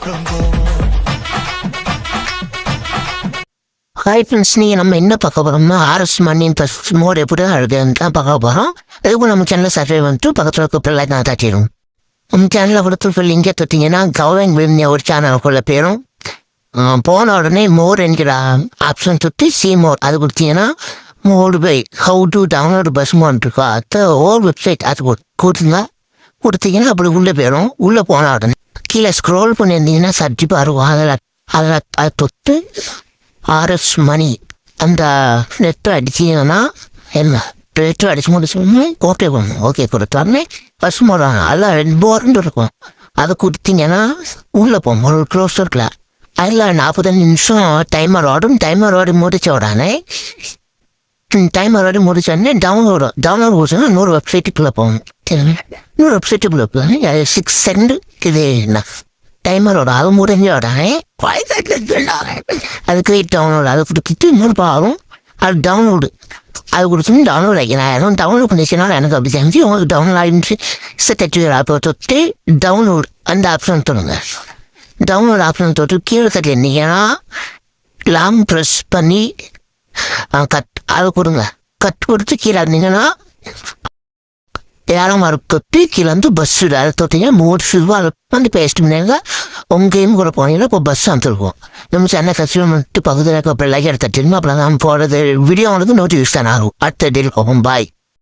Hi friends, நீங்கள் நம்ம என்ன பார்க்க போகிறோம்னா ஆர்எஸ் மணியின் ஃபஸ்ட் மோட் எப்படி அழுதுன்னு தான் பார்க்க போகிறோம். இதுக்கு நம்ம சேனலில் சப்ஸ்கிரைப் பண்ணிட்டு பக்கத்தில் இருக்க லைக் நான் தட்டிடும். நம்ம சேனலில் கொடுத்து லிங்கை தொட்டிங்கன்னா கவர்மெண்ட் விரும்பிய ஒரு சேனலுக்குள்ள பேரும் போன உடனே மோர் என்கிற ஆப்ஷன் தொட்டி சி மோர் அது கொடுத்தீங்கன்னா mode by how to download bus mode இருக்கோ அது ஓர் வெப்சைட் அது கொடுத்தீங்கன்னா அப்படி உள்ளே போயிடும். உள்ளே போன உடனே கீழே ஸ்க்ரோல் பண்ணியிருந்தீங்கன்னா சர்ச் பார் அதில் அதை தொட்டு ஆர்எஸ் மணி அந்த நெட்டை அடிச்சிங்கன்னா என்ன நெட்டை அடிச்சு முடிச்சோம்னா ஓகே பண்ணணும். ஓகே கொடுத்தாருன்னு ஃபஸ்ட் போடுறாங்க. அதில் 2 போர்டு இருக்கும். அதை கொடுத்தீங்கன்னா உள்ளே போகும் ஒரு க்ளோஸரில். அதில் 45 நிமிஷம் டைமர் ஓடி முடிச்ச உடனே டவுன்லோட் முடிச்சோன்னா இன்னொரு வெப்சைட்டுக்குள்ளே போகணும். இன்னொரு வெப்சைட்டுக்குள்ளே போகணும். 6 செகண்ட் இது என்ன டைமரோட அது முடிஞ்ச உடனே அது கிரியேட் டவுன்லோடு அது கொடுத்துட்டு இன்னொரு பாகம் அது டவுன்லோடு அது கொடுத்து டவுன்லோட் ஆகிக்கிறேன். டவுன்லோட் பண்ணிச்சுன்னா எனக்கு அப்படி தெரிஞ்சு உங்களுக்கு டவுன்லோட் ஆகிடுச்சு. தட்டி அப்போ தொட்டு டவுன்லோடு அந்த ஆப்ஷன் தொடுங்க. டவுன்லோட் ஆப்ஷன் தொட்டு கீழே தட்டி இருந்தீங்கன்னா லாங் ப்ரெஸ் பண்ணி கட் அது கொடுங்க. கட் கொடுத்து கீழே இருந்தீங்கன்னா யாரும் தொட்டு கீழே வந்து பஸ்ஸு அதை தொட்டிங்க 3 ரூபா அதை வந்து பேஸ்ட் பண்ணிங்க. உங்கேயும் கூட போனீங்கன்னா இப்போ பஸ் வந்துருக்கும். நம்ம சென்னை ஃபெஸ்டிவல் மட்டும் பக்கத்தில் இருக்க லைக் எடுத்துட்டு அப்போ நான் போடுறது வீடியோ வந்து நோட்டிஃபிகேஷன் ஆகும். அடுத்த டேல் போகும். பாய்.